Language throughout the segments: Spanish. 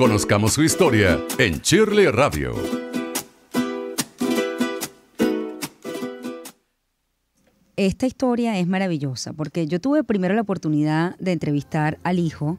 Conozcamos su historia en Shirley Radio. Esta historia es maravillosa porque yo tuve primero la oportunidad de entrevistar al hijo,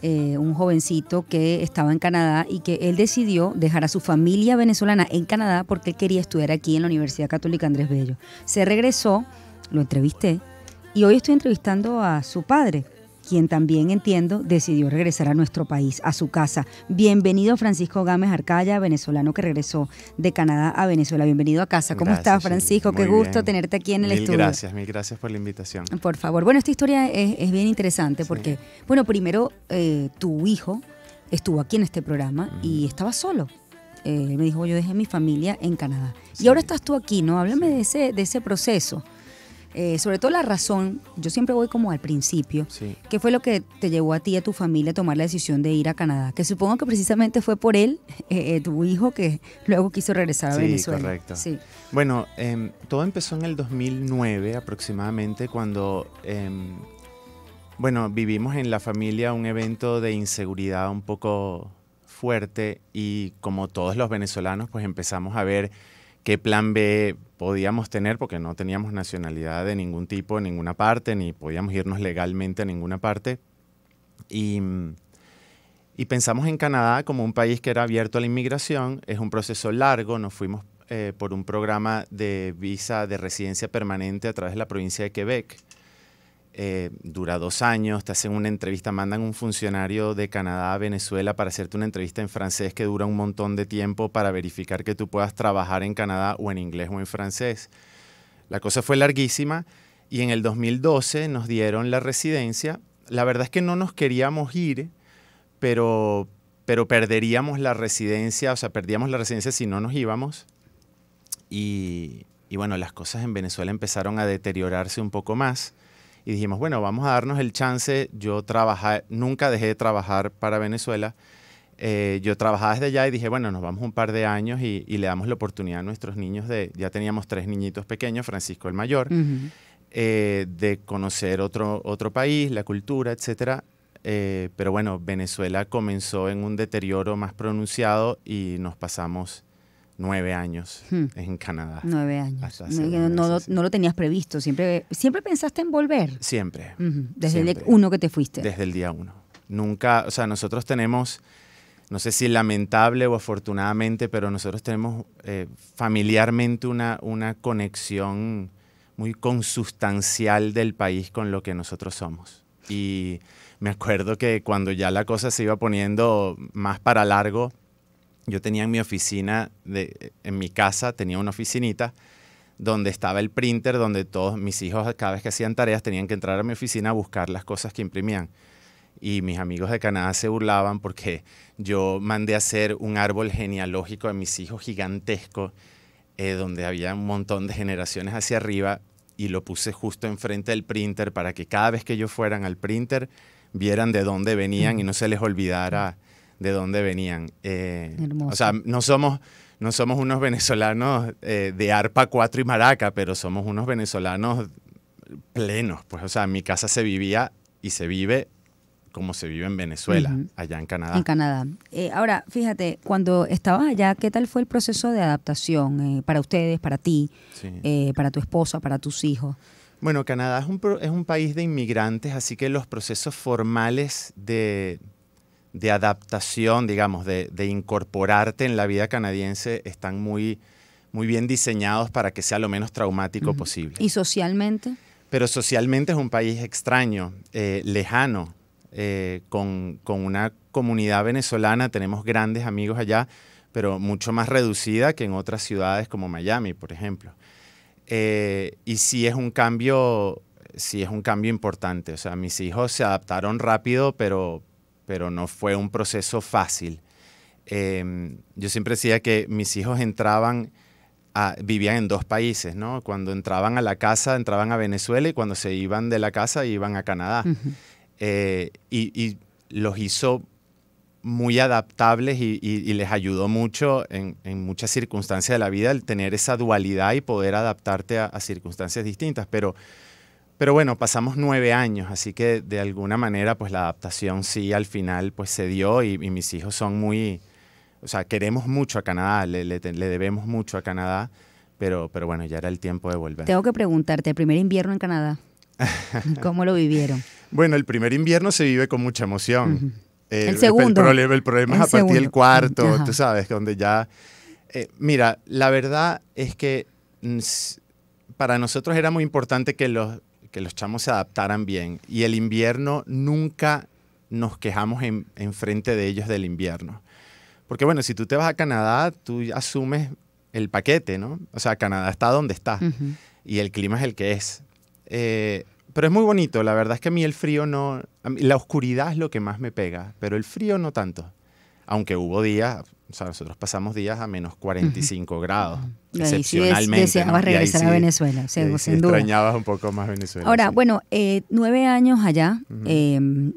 un jovencito que estaba en Canadá y que él decidió dejar a su familia venezolana en Canadá porque él quería estudiar aquí en la Universidad Católica Andrés Bello. Se regresó, lo entrevisté y hoy estoy entrevistando a su padre, quien también, entiendo, decidió regresar a nuestro país, a su casa. Bienvenido Francisco Gámez Arcaya, venezolano que regresó de Canadá a Venezuela. Bienvenido a casa. ¿Cómo estás, Francisco? Qué gusto tenerte aquí en el estudio. Mil gracias por la invitación. Por favor. Bueno, esta historia es bien interesante porque, bueno, primero tu hijo estuvo aquí en este programa y estaba solo. Él me dijo, yo dejé mi familia en Canadá. Sí. Y ahora estás tú aquí, ¿no? Háblame de ese proceso. Sobre todo la razón, yo siempre voy como al principio. Sí. ¿Qué fue lo que te llevó a ti y a tu familia a tomar la decisión de ir a Canadá? Que supongo que precisamente fue por él, tu hijo, que luego quiso regresar a Venezuela. Correcto. Sí, correcto. Bueno, todo empezó en el 2009 aproximadamente cuando, vivimos en la familia un evento de inseguridad un poco fuerte y como todos los venezolanos pues empezamos a ver qué plan B podíamos tener porque no teníamos nacionalidad de ningún tipo en ninguna parte, ni podíamos irnos legalmente a ninguna parte. Y pensamos en Canadá como un país que era abierto a la inmigración. Es un proceso largo, nos fuimos por un programa de visa de residencia permanente a través de la provincia de Quebec. Dura 2 años, te hacen una entrevista, mandan un funcionario de Canadá a Venezuela para hacerte una entrevista en francés que dura un montón de tiempo para verificar que tú puedas trabajar en Canadá o en inglés o en francés. La cosa fue larguísima y en el 2012 nos dieron la residencia. La verdad es que no nos queríamos ir, pero perderíamos la residencia, o sea, perdíamos la residencia si no nos íbamos. Y bueno, las cosas en Venezuela empezaron a deteriorarse un poco más. Y dijimos, bueno, vamos a darnos el chance. Yo nunca dejé de trabajar para Venezuela. Yo trabajaba desde allá y dije, bueno, nos vamos un par de años y le damos la oportunidad a nuestros niños ya teníamos 3 niñitos pequeños, Francisco el mayor, de conocer otro país, la cultura, etcétera. Pero bueno, Venezuela comenzó en un deterioro más pronunciado y nos pasamos 9 años en Canadá. 9 años. No lo tenías previsto. ¿Siempre pensaste en volver? Siempre. Desde el día 1 que te fuiste. Desde el día 1. Nunca, o sea, nosotros tenemos, no sé si lamentable o afortunadamente, pero nosotros tenemos familiarmente una conexión muy consustancial del país con lo que nosotros somos. Y me acuerdo que cuando ya la cosa se iba poniendo más para largo, yo tenía en mi oficina, en mi casa, tenía una oficinita donde estaba el printer, donde todos mis hijos cada vez que hacían tareas tenían que entrar a mi oficina a buscar las cosas que imprimían. Y mis amigos de Canadá se burlaban porque yo mandé a hacer un árbol genealógico de mis hijos gigantesco, donde había un montón de generaciones hacia arriba, y lo puse justo enfrente del printer para que cada vez que ellos fueran al printer vieran de dónde venían y no se les olvidara de dónde venían. O sea, no somos unos venezolanos de arpa, 4 y maraca, pero somos unos venezolanos plenos. Pues, o sea, en mi casa se vivía y se vive como se vive en Venezuela, allá en Canadá. En Canadá. Ahora, fíjate, cuando estabas allá, ¿qué tal fue el proceso de adaptación para ustedes, para ti, para tu esposa, para tus hijos? Bueno, Canadá es un país de inmigrantes, así que los procesos formales de adaptación, digamos, de incorporarte en la vida canadiense están muy bien diseñados para que sea lo menos traumático posible. ¿Y socialmente? Pero socialmente es un país extraño, lejano, con una comunidad venezolana. Tenemos grandes amigos allá, pero mucho más reducida que en otras ciudades como Miami, por ejemplo. Y sí es un cambio importante. O sea, mis hijos se adaptaron rápido, pero no fue un proceso fácil. Yo siempre decía que mis hijos vivían en 2 países, ¿no? Cuando entraban a la casa, entraban a Venezuela, y cuando se iban de la casa, iban a Canadá. Y los hizo muy adaptables y les ayudó mucho en muchas circunstancias de la vida el tener esa dualidad y poder adaptarte a circunstancias distintas. Pero Pero bueno, pasamos 9 años, así que de alguna manera pues la adaptación sí al final pues se dio y mis hijos son muy, o sea, queremos mucho a Canadá, le debemos mucho a Canadá, pero bueno, ya era el tiempo de volver. Tengo que preguntarte, el primer invierno en Canadá, ¿cómo lo vivieron? Bueno, el primer invierno se vive con mucha emoción. Uh-huh. El segundo. El problema es a partir del cuarto, tú sabes, donde ya... mira, la verdad es que para nosotros era muy importante que los chamos se adaptaran bien. Y el invierno nunca nos quejamos en frente de ellos del invierno. Porque bueno, si tú te vas a Canadá, tú asumes el paquete, ¿no? O sea, Canadá está donde está. Uh-huh. Y el clima es el que es. Pero es muy bonito. La verdad es que a mí el frío no... La oscuridad es lo que más me pega, pero el frío no tanto. Aunque hubo días... O sea, nosotros pasamos días a menos 45 uh-huh. grados, y excepcionalmente. Y deseabas regresar a Venezuela, sin duda. Extrañabas un poco más Venezuela. Ahora, sí. bueno, 9 años allá, uh-huh.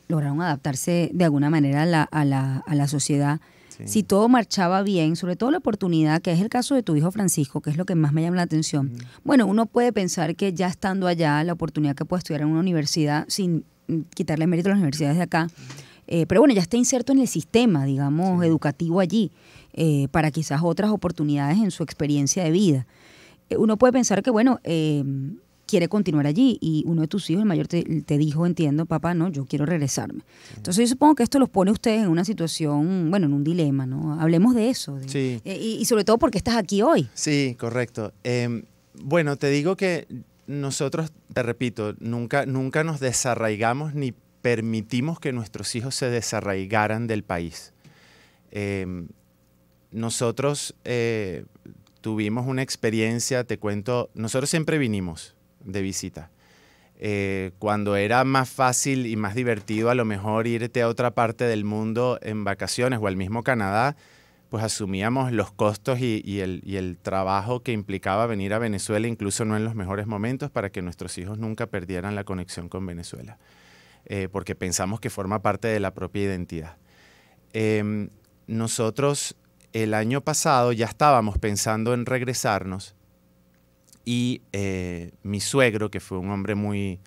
Lograron adaptarse de alguna manera a la sociedad. Sí. Si todo marchaba bien, sobre todo la oportunidad, que es el caso de tu hijo Francisco, que es lo que más me llama la atención. Uh-huh. Bueno, uno puede pensar que ya estando allá, la oportunidad que puede estudiar en una universidad, sin quitarle mérito a las universidades de acá, pero bueno, ya está inserto en el sistema, digamos, sí. educativo allí, para quizás otras oportunidades en su experiencia de vida. Uno puede pensar que, bueno, quiere continuar allí y uno de tus hijos, el mayor, te dijo, entiendo, papá, no, yo quiero regresarme. Sí. Entonces yo supongo que esto los pone a ustedes en una situación, bueno, en un dilema, ¿no? Hablemos de eso. Sí. Y sobre todo porque estás aquí hoy. Sí, correcto. Bueno, te digo que nosotros, te repito, nunca nos desarraigamos ni permitimos que nuestros hijos se desarraigaran del país. Nosotros tuvimos una experiencia, te cuento, nosotros siempre vinimos de visita. Cuando era más fácil y más divertido a lo mejor irte a otra parte del mundo en vacaciones o al mismo Canadá, pues asumíamos los costos y el trabajo que implicaba venir a Venezuela, incluso no en los mejores momentos, para que nuestros hijos nunca perdieran la conexión con Venezuela. Porque pensamos que forma parte de la propia identidad. Nosotros el año pasado ya estábamos pensando en regresarnos y mi suegro, que fue un hombre muy,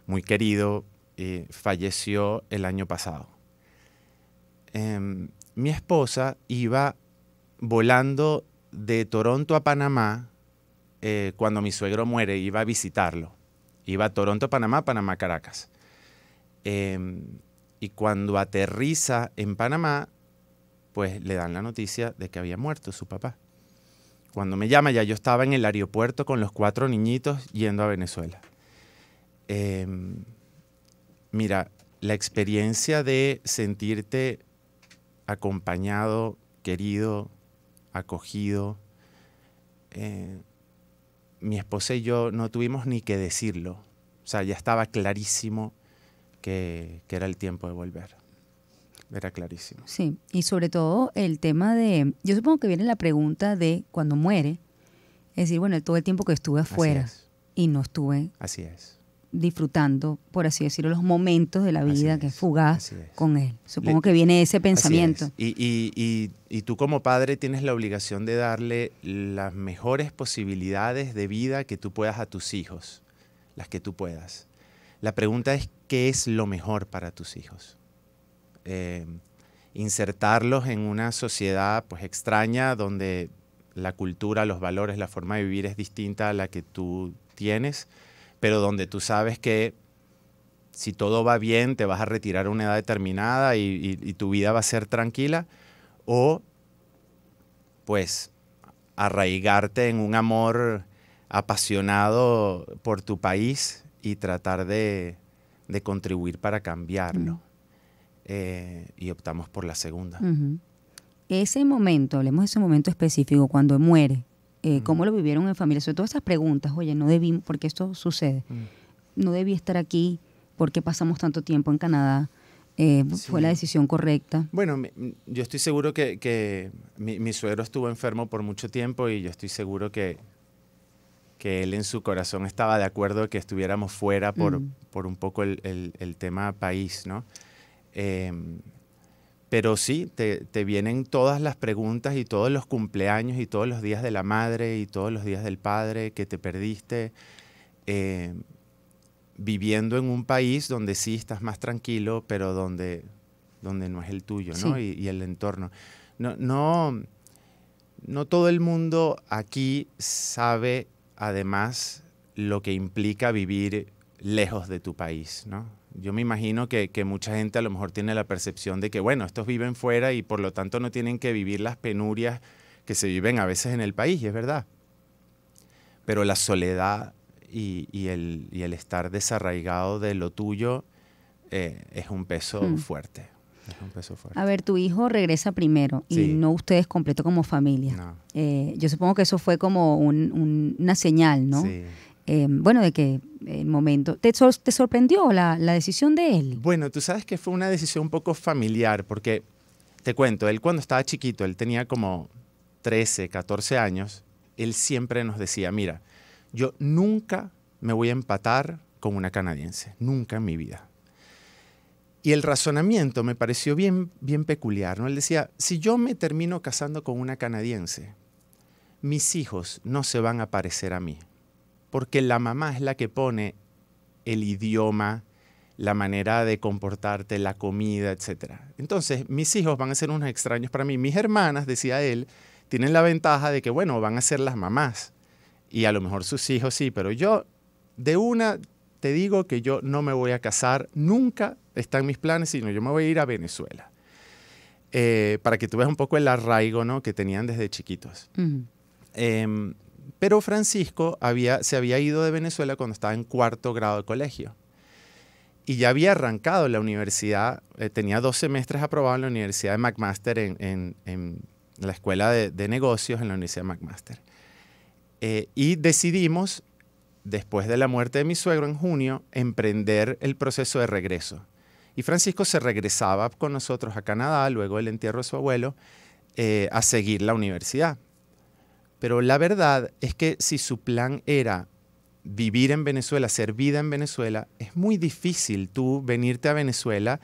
muy querido, falleció el año pasado. Mi esposa iba volando de Toronto a Panamá cuando mi suegro muere, iba a visitarlo. Iba a Toronto, Panamá, Panamá, Caracas. Y cuando aterriza en Panamá, pues le dan la noticia de que había muerto su papá. Cuando me llama, ya yo estaba en el aeropuerto con los 4 niñitos yendo a Venezuela. Mira, la experiencia de sentirte acompañado, querido, acogido, mi esposa y yo no tuvimos ni que decirlo. O sea, ya estaba clarísimo que era el tiempo de volver. Era clarísimo. Sí, y sobre todo el tema de, yo supongo que viene la pregunta de cuando muere, es decir, bueno, todo el tiempo que estuve afuera y no estuve así es. disfrutando, por así decirlo, los momentos de la vida que es fugaz con él. Supongo que viene ese pensamiento. Y tú como padre tienes la obligación de darle las mejores posibilidades de vida que tú puedas a tus hijos, las que tú puedas. La pregunta es, ¿qué es lo mejor para tus hijos? Insertarlos en una sociedad pues extraña donde la cultura, los valores, la forma de vivir es distinta a la que tú tienes, pero donde tú sabes que si todo va bien te vas a retirar a una edad determinada y tu vida va a ser tranquila, o pues arraigarte en un amor apasionado por tu país y tratar de contribuir para cambiarlo. Y optamos por la segunda. Uh-huh. Ese momento, hablemos de ese momento específico, cuando muere, ¿cómo lo vivieron en familia? Sobre todas esas preguntas, oye, no debí, ¿por qué esto sucede? No debí estar aquí, ¿por qué pasamos tanto tiempo en Canadá? ¿Fue la decisión correcta? Bueno, yo estoy seguro que mi suegro estuvo enfermo por mucho tiempo y yo estoy seguro que él en su corazón estaba de acuerdo que estuviéramos fuera por un poco el tema país, ¿no? Pero sí, te vienen todas las preguntas y todos los cumpleaños y todos los días de la madre y todos los días del padre que te perdiste. viviendo en un país donde sí estás más tranquilo, pero donde no es el tuyo, ¿no? Sí. Y el entorno. No todo el mundo aquí sabe, además, lo que implica vivir lejos de tu país, ¿no? Yo me imagino que mucha gente a lo mejor tiene la percepción de que, bueno, estos viven fuera y por lo tanto no tienen que vivir las penurias que se viven a veces en el país, y es verdad. Pero la soledad y el estar desarraigado de lo tuyo es un peso fuerte. Es un peso fuerte. A ver, tu hijo regresa primero y Sí. no ustedes completo como familia. No. Yo supongo que eso fue como una señal, ¿no? Sí. Bueno, de que el momento... ¿Te sorprendió la decisión de él? Bueno, tú sabes que fue una decisión un poco familiar, porque te cuento, él cuando estaba chiquito, él tenía como 13, 14 años, él siempre nos decía, mira, yo nunca me voy a empatar con una canadiense, nunca en mi vida. Y el razonamiento me pareció bien peculiar, ¿no? Él decía, si yo me termino casando con una canadiense, mis hijos no se van a parecer a mí, porque la mamá es la que pone el idioma, la manera de comportarte, la comida, etc. Entonces, mis hijos van a ser unos extraños para mí. Mis hermanas, decía él, tienen la ventaja de que, bueno, van a ser las mamás. Y a lo mejor sus hijos sí, pero yo de una te digo que yo no me voy a casar, nunca está en mis planes, sino yo me voy a ir a Venezuela. Para que tú veas un poco el arraigo, ¿no?, que tenían desde chiquitos. Pero Francisco se había ido de Venezuela cuando estaba en 4º grado de colegio. Y ya había arrancado la universidad, tenía 2 semestres aprobados en la Universidad de McMaster, en la Escuela de Negocios en la Universidad de McMaster. Y decidimos, después de la muerte de mi suegro en junio, emprender el proceso de regreso. Y Francisco se regresaba con nosotros a Canadá, luego del entierro de su abuelo, a seguir la universidad. Pero la verdad es que si su plan era vivir en Venezuela, hacer vida en Venezuela, es muy difícil tú venirte a Venezuela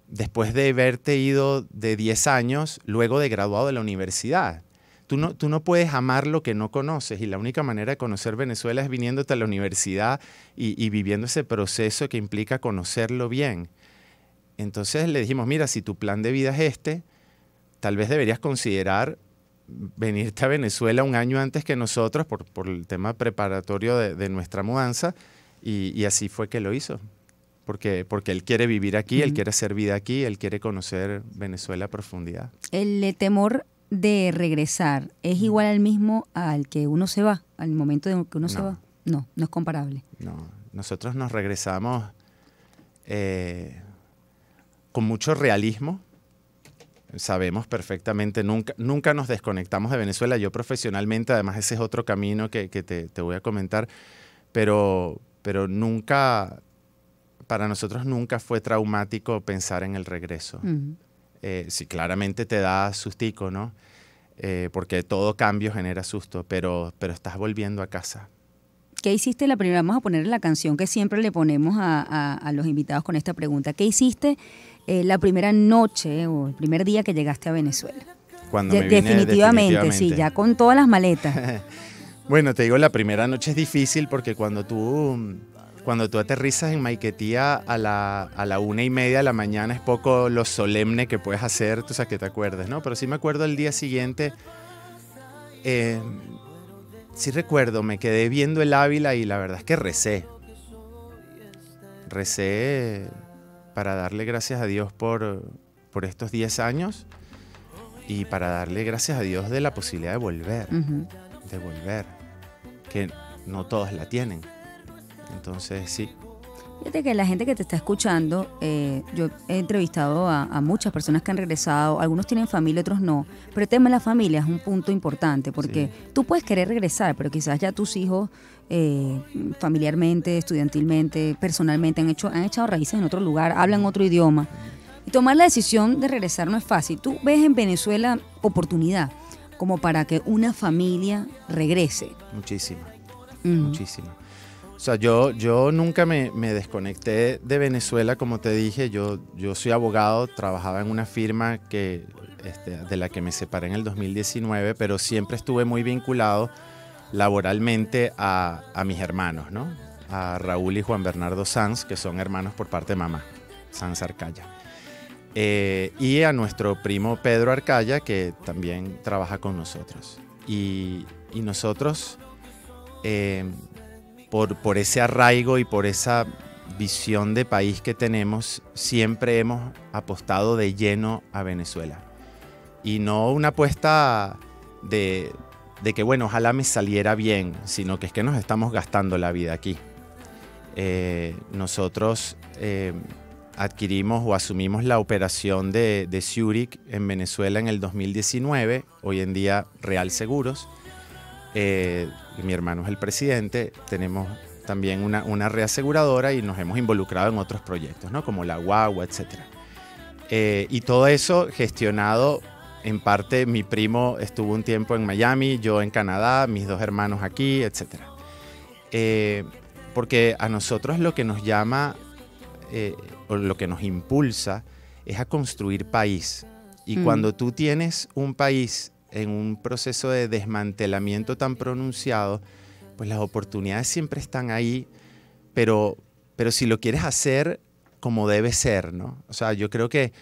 después de haberte ido de 10 años, luego de graduado de la universidad. Tú no puedes amar lo que no conoces, y la única manera de conocer Venezuela es viniéndote a la universidad y viviendo ese proceso que implica conocerlo bien. Entonces le dijimos, mira, si tu plan de vida es este, tal vez deberías considerar venirte a Venezuela un año antes que nosotros por el tema preparatorio de nuestra mudanza, y así fue que lo hizo. Porque él quiere vivir aquí, él quiere hacer vida aquí, él quiere conocer Venezuela a profundidad. El temor de regresar es igual al mismo al que uno se va, al momento de que uno se va. No es comparable. No, nosotros nos regresamos con mucho realismo. Sabemos perfectamente, nunca nos desconectamos de Venezuela. Yo profesionalmente, además ese es otro camino que te voy a comentar, pero nunca, para nosotros nunca fue traumático pensar en el regreso. Sí, claramente te da sustico, ¿no? Porque todo cambio genera susto, pero estás volviendo a casa. ¿Qué hiciste la primera? Vamos a poner la canción que siempre le ponemos a los invitados con esta pregunta. ¿Qué hiciste la primera noche o el primer día que llegaste a Venezuela? Cuando me vine, definitivamente, sí, ya con todas las maletas. Bueno, te digo, la primera noche es difícil porque cuando tú aterrizas en Maiquetía a la 1:30 de la mañana es poco lo solemne que puedes hacer, tú sabes que te acuerdes, ¿no? Pero sí me acuerdo el día siguiente, sí recuerdo, me quedé viendo el Ávila y la verdad es que recé para darle gracias a Dios por estos 10 años y para darle gracias a Dios de la posibilidad de volver, que no todos la tienen. Entonces, sí. Fíjate que la gente que te está escuchando, yo he entrevistado a muchas personas que han regresado, algunos tienen familia, otros no, pero el tema de la familia es un punto importante, porque tú puedes querer regresar, pero quizás ya tus hijos familiarmente, estudiantilmente, personalmente han echado raíces en otro lugar, hablan otro idioma, y tomar la decisión de regresar no es fácil. Tú ves en Venezuela oportunidad como para que una familia regrese. Muchísima. O sea, yo nunca me desconecté de Venezuela, como te dije. Yo soy abogado, trabajaba en una firma de la que me separé en el 2019, pero siempre estuve muy vinculado laboralmente a mis hermanos, ¿no? A Raúl y Juan Bernardo Sanz, que son hermanos por parte de mamá, Sanz Arcaya. Y a nuestro primo Pedro Arcaya, que también trabaja con nosotros. Y nosotros, por ese arraigo y por esa visión de país que tenemos, siempre hemos apostado de lleno a Venezuela. Y no una apuesta de que, bueno, ojalá me saliera bien, sino que es que nos estamos gastando la vida aquí. Nosotros adquirimos o asumimos la operación de Zurich en Venezuela en el 2019, hoy en día Real Seguros. Mi hermano es el presidente, tenemos también una reaseguradora y nos hemos involucrado en otros proyectos, ¿no? Como la Guagua, etc. Y todo eso gestionado, en parte mi primo estuvo un tiempo en Miami, yo en Canadá, mis dos hermanos aquí, etc. Porque a nosotros lo que nos llama o lo que nos impulsa es a construir país. Y cuando tú tienes un país en un proceso de desmantelamiento tan pronunciado, pues las oportunidades siempre están ahí, pero si lo quieres hacer como debe ser, ¿no? O sea, yo creo que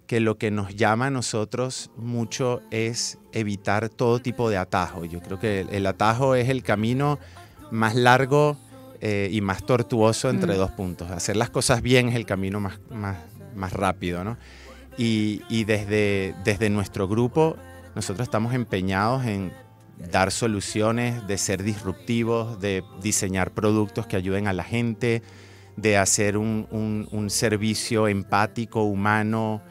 lo que nos llama a nosotros mucho es evitar todo tipo de atajo. Yo creo que el atajo es el camino más largo y más tortuoso entre dos puntos. Hacer las cosas bien es el camino más rápido, ¿no? Y desde nuestro grupo nosotros estamos empeñados en dar soluciones, de ser disruptivos, de diseñar productos que ayuden a la gente, de hacer un servicio empático, humano.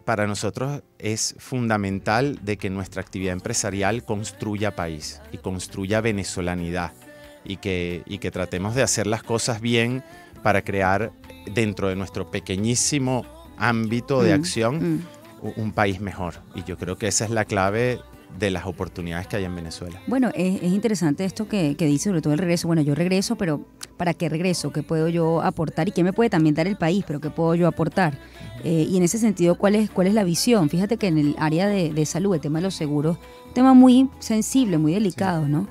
Para nosotros es fundamental de que nuestra actividad empresarial construya país y construya venezolanidad y que tratemos de hacer las cosas bien para crear dentro de nuestro pequeñísimo ámbito de acción un país mejor. Y yo creo que esa es la clave de las oportunidades que hay en Venezuela. Bueno, es interesante esto que dice, sobre todo el regreso. Bueno, yo regreso, pero ¿para qué regreso? ¿Qué puedo yo aportar? ¿Y qué me puede también dar el país? ¿Pero qué puedo yo aportar? Y en ese sentido, ¿cuál es la visión? Fíjate que en el área de salud, el tema de los seguros, un tema muy sensible, muy delicado, sí, ¿no?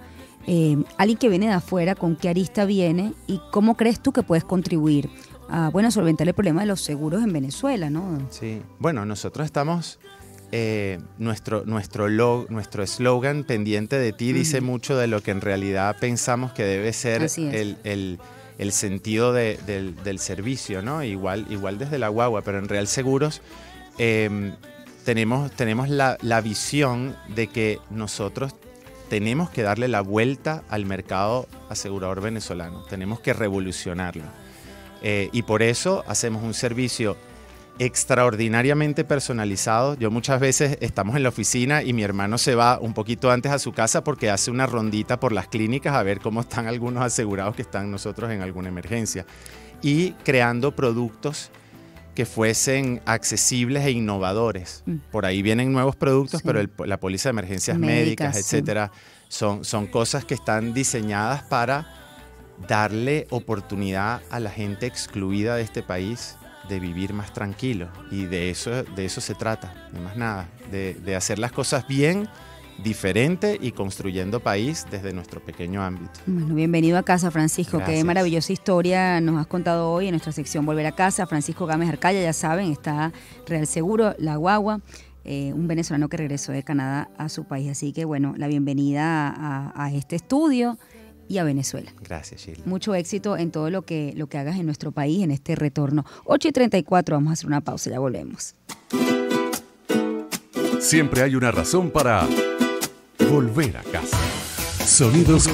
Alguien que viene de afuera, ¿con qué arista viene? ¿Y cómo crees tú que puedes contribuir a solventar el problema de los seguros en Venezuela, ¿no? Sí, bueno, nosotros estamos... nuestro eslogan pendiente de ti dice mucho de lo que en realidad pensamos que debe ser el sentido del servicio, ¿no? Igual desde la Guagua, pero en Real Seguros tenemos la visión de que nosotros tenemos que darle la vuelta al mercado asegurador venezolano, tenemos que revolucionarlo y por eso hacemos un servicio extraordinariamente personalizado. Yo muchas veces estamos en la oficina y mi hermano se va un poquito antes a su casa porque hace una rondita por las clínicas a ver cómo están algunos asegurados que están nosotros en alguna emergencia y creando productos que fuesen accesibles e innovadores. Por ahí vienen nuevos productos, sí, pero la póliza de emergencias médicas, etcétera, sí, son cosas que están diseñadas para darle oportunidad a la gente excluida de este país de vivir más tranquilo, y de eso se trata, de más nada, de hacer las cosas bien, diferente y construyendo país desde nuestro pequeño ámbito. Bueno, bienvenido a casa, Francisco. Gracias. Qué maravillosa historia nos has contado hoy en nuestra sección Volver a Casa. Francisco Gámez Arcaya, ya saben, está Real Seguro, La Guagua, un venezolano que regresó de Canadá a su país. Así que, bueno, la bienvenida a este estudio y a Venezuela. Gracias, Sheila. Mucho éxito en todo lo que hagas en nuestro país en este retorno. 8:34, vamos a hacer una pausa, ya volvemos. Siempre hay una razón para volver a casa. Sonidos